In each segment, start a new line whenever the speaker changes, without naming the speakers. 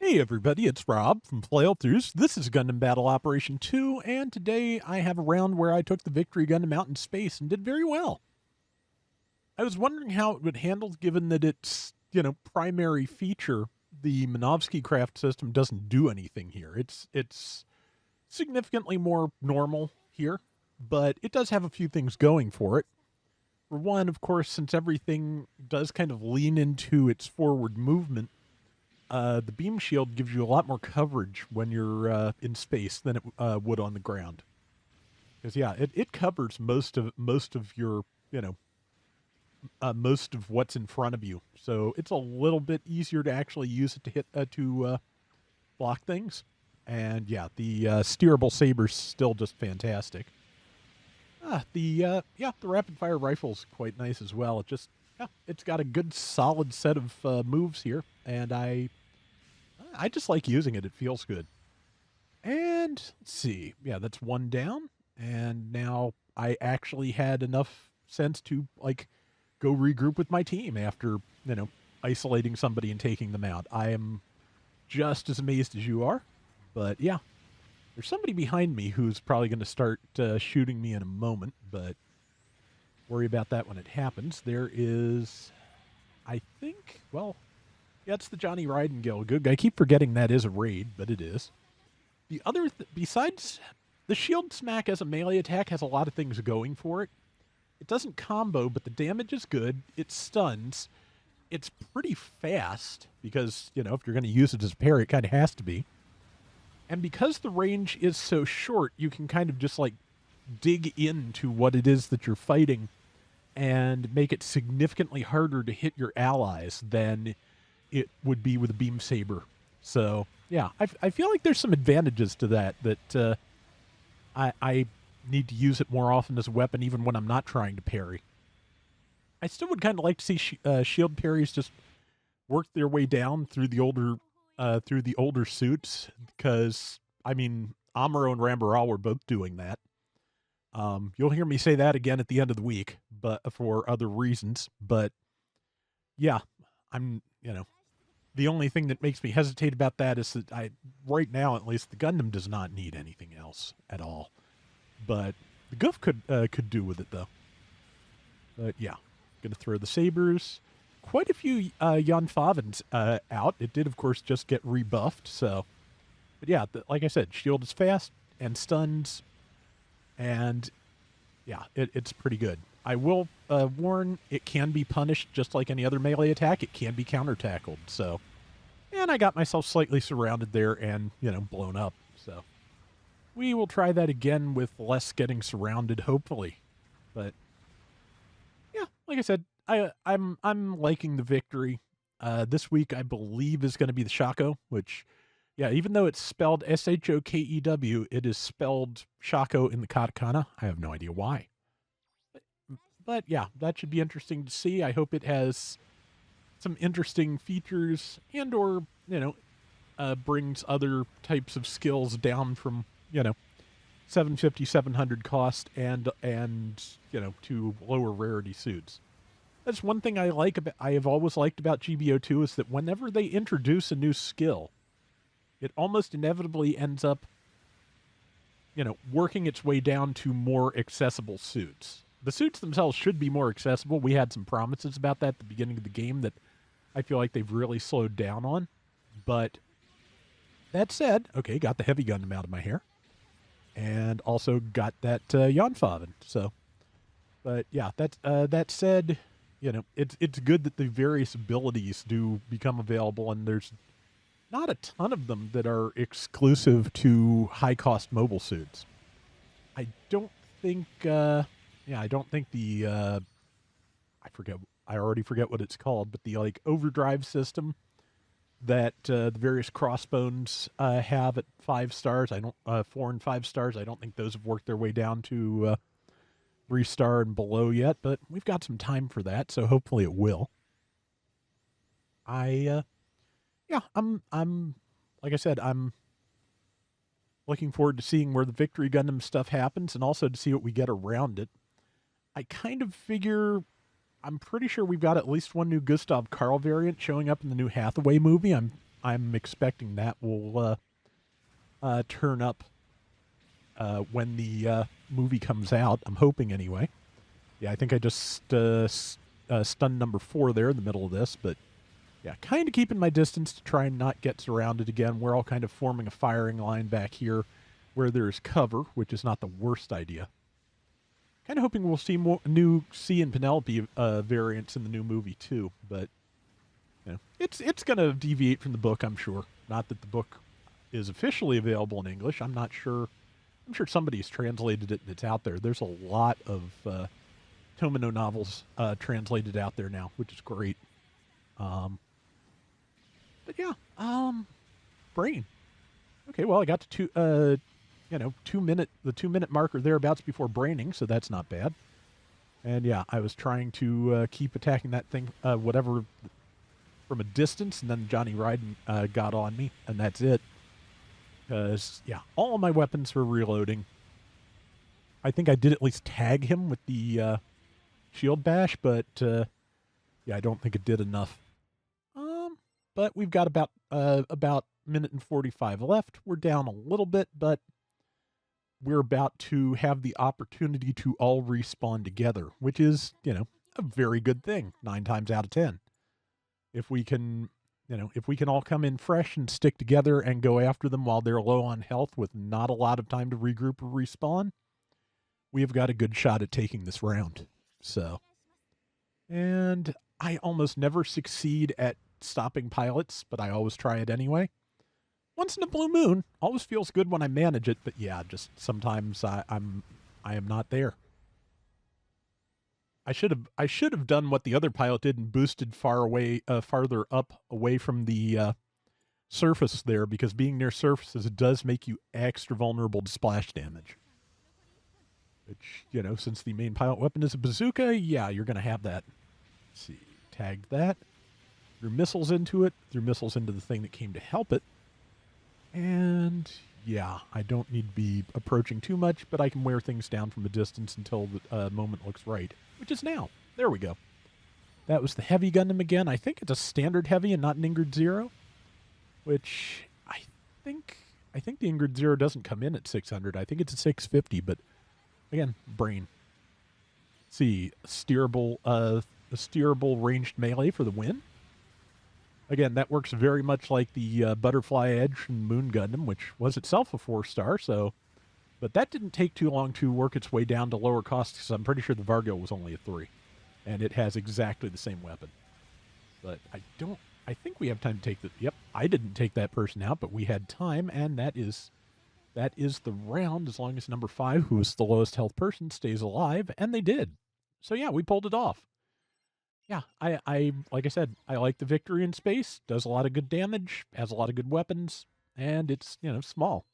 Hey everybody, it's Rob from Flailthroughs. This is Gundam Battle Operation 2, and today I have a round where I took the Victory Gundam out in space and did very well. I was wondering how it would handle given that its, primary feature, the Minovsky craft system, doesn't do anything here. It's significantly more normal here, but it does have a few things going for it. For one, of course, since everything does kind of lean into its forward movement, the beam shield gives you a lot more coverage when you're in space than it would on the ground. Because it covers most of your most of what's in front of you. So it's a little bit easier to actually use it to hit block things. And yeah, the steerable saber's still just fantastic. The rapid fire rifle's quite nice as well. It's got a good solid set of moves here, and I just like using it. It feels good. And let's see. Yeah, that's one down. And now I actually had enough sense to go regroup with my team after, isolating somebody and taking them out. I am just as amazed as you are. But yeah, there's somebody behind me who's probably going to start shooting me in a moment, but worry about that when it happens. There is, I think, well, yeah, it's the Johnny Ryden Good. I keep forgetting that is a raid, but it is. The other, besides the shield smack as a melee attack, has a lot of things going for it. It doesn't combo, but the damage is good. It stuns. It's pretty fast because, if you're going to use it as a parry, it kind of has to be. And because the range is so short, you can kind of just dig into what it is that you're fighting and make it significantly harder to hit your allies than it would be with a beam saber. So yeah, I feel like there's some advantages to that I need to use it more often as a weapon, even when I'm not trying to parry. I still would kind of like to see shield parries just work their way down through the older suits, because I mean Amuro and Rambaral were both doing that. You'll hear me say that again at the end of the week, but for other reasons. But yeah, I'm the only thing that makes me hesitate about that is that right now at least, the Gundam does not need anything else at all. But the Goof could do with it though. But yeah, gonna throw the sabers. Quite a few Jan Favens out. It did, of course, just get rebuffed. So, but yeah, like I said, shield is fast and stuns, and yeah, it's pretty good. I will warn, it can be punished just like any other melee attack. It can be counter-tackled. So, and I got myself slightly surrounded there and, blown up. So we will try that again with less getting surrounded, hopefully. But yeah, like I said, I'm liking the Victory. This week, I believe, is going to be the Shako, which, yeah, even though it's spelled Shokew, it is spelled Shako in the katakana. I have no idea why. But yeah, that should be interesting to see. I hope it has some interesting features and or, brings other types of skills down from, 750, 700 cost and to lower rarity suits. That's one thing I have always liked about GBO2 is that whenever they introduce a new skill, it almost inevitably ends up, working its way down to more accessible suits. The suits themselves should be more accessible. We had some promises about that at the beginning of the game that I feel like they've really slowed down on. But that said, okay, got the heavy Gundam out of my hair. And also got that Yonfaven. So, but yeah, that said, it's good that the various abilities do become available, and there's not a ton of them that are exclusive to high-cost mobile suits. I don't think, I don't think the, I already forget what it's called, but the overdrive system that the various crossbones have at 5 stars, 4 and 5 stars, I don't think those have worked their way down to 3-star and below yet, but we've got some time for that, so hopefully it will. I'm like I said, I'm looking forward to seeing where the Victory Gundam stuff happens and also to see what we get around it. I kind of figure, I'm pretty sure we've got at least one new Gustav Karl variant showing up in the new Hathaway movie. I'm I'm expecting that will turn up when the movie comes out. I'm hoping anyway. Yeah, I think I just stunned number 4 there in the middle of this, but yeah, kind of keeping my distance to try and not get surrounded again. We're all kind of forming a firing line back here where there's cover, which is not the worst idea. Kind of hoping we'll see more new C and Penelope variants in the new movie too, but you know, it's going to deviate from the book, I'm sure. Not that the book is officially available in English. I'm not sure. I'm sure somebody's translated it and it's out there. There's a lot of Tomino novels translated out there now, which is great. Um, but yeah, Brain. Okay, well, I got to 2 minute marker thereabouts before braining, so that's not bad. And yeah, I was trying to keep attacking that thing, whatever, from a distance, and then Johnny Ryden got on me, and that's it. Because, yeah, all of my weapons were reloading. I think I did at least tag him with the shield bash, but yeah, I don't think it did enough. But we've got about minute and 45 left. We're down a little bit, but we're about to have the opportunity to all respawn together, which is, a very good thing 9 times out of 10. If we can, if we can all come in fresh and stick together and go after them while they're low on health with not a lot of time to regroup or respawn, we have got a good shot at taking this round. So, and I almost never succeed at stopping pilots, but I always try it anyway. Once in a blue moon, always feels good when I manage it, but yeah, just sometimes I am not there. I should have done what the other pilot did and boosted farther up away from the surface there, because being near surfaces does make you extra vulnerable to splash damage. Which, since the main pilot weapon is a bazooka, yeah, you're going to have that. Let's see, tagged that. Threw missiles into it. Threw missiles into the thing that came to help it. And yeah, I don't need to be approaching too much, but I can wear things down from a distance until the moment looks right, which is now. There we go. That was the heavy Gundam again. I think it's a standard heavy and not an Ingrid Zero, which I think the Ingrid Zero doesn't come in at 600. I think it's a 650, but again, brain. Let's see, steerable ranged melee for the win. Again, that works very much like the Butterfly Edge from Moon Gundam, which was itself a 4-star. So, but that didn't take too long to work its way down to lower costs, because I'm pretty sure the Vargo was only a 3, and it has exactly the same weapon. But I think we have time to take the. Yep, I didn't take that person out, but we had time, and that is the round. As long as number 5, who is the lowest health person, stays alive, and they did. So yeah, we pulled it off. Yeah, I like I said, I like the victory in space. Does a lot of good damage, has a lot of good weapons, and it's small.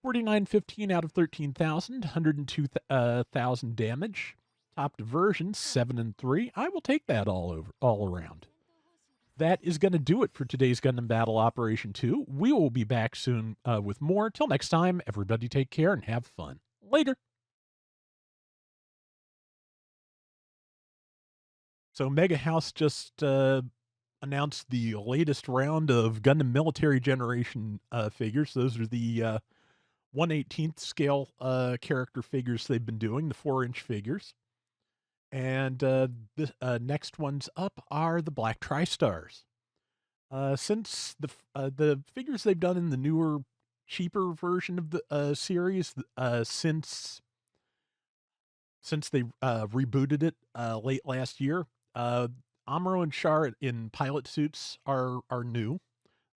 4915 out of 13,000, 102,000 damage. Top diversion 7 and 3. I will take that all around. That is going to do it for today's Gundam Battle Operation 2. We will be back soon with more. Till next time, everybody take care and have fun. Later. So Mega House just announced the latest round of Gundam Military Generation figures. Those are the 1/18th scale character figures they've been doing, the 4-inch figures. And the next ones up are the Black Tri-Stars. Since the figures they've done in the newer, cheaper version of the series, since they rebooted it late last year, Amuro and Char in pilot suits are new.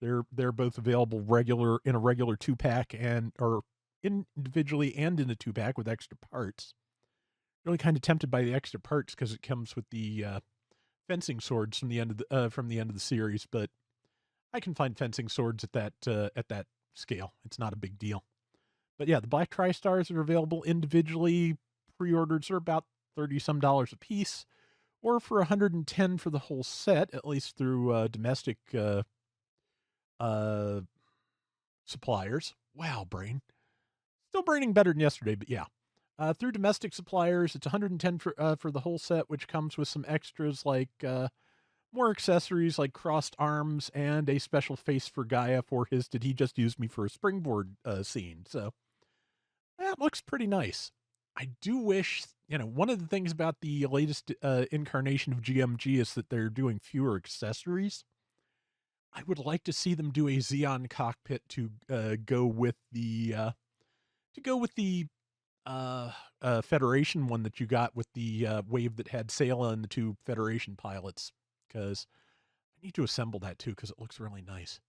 They're both available in a regular 2-pack or individually and in a 2-pack with extra parts. Really kind of tempted by the extra parts because it comes with the fencing swords from the end of the series, but I can find fencing swords at that scale. It's not a big deal. But yeah, the Black Tri-Stars are available individually. Pre-orders are about $30-some a piece, or for $110 for the whole set, at least through domestic suppliers. Wow, brain. Still braining better than yesterday, but yeah. Through domestic suppliers, it's $110 for the whole set, which comes with some extras like more accessories like crossed arms and a special face for Gaia for his "did he just use me for a springboard" scene. So that looks pretty nice. I do wish, one of the things about the latest incarnation of GMG is that they're doing fewer accessories. I would like to see them do a Xeon cockpit to go with the Federation one that you got with the wave that had Sayla and the two Federation pilots, because I need to assemble that too because it looks really nice.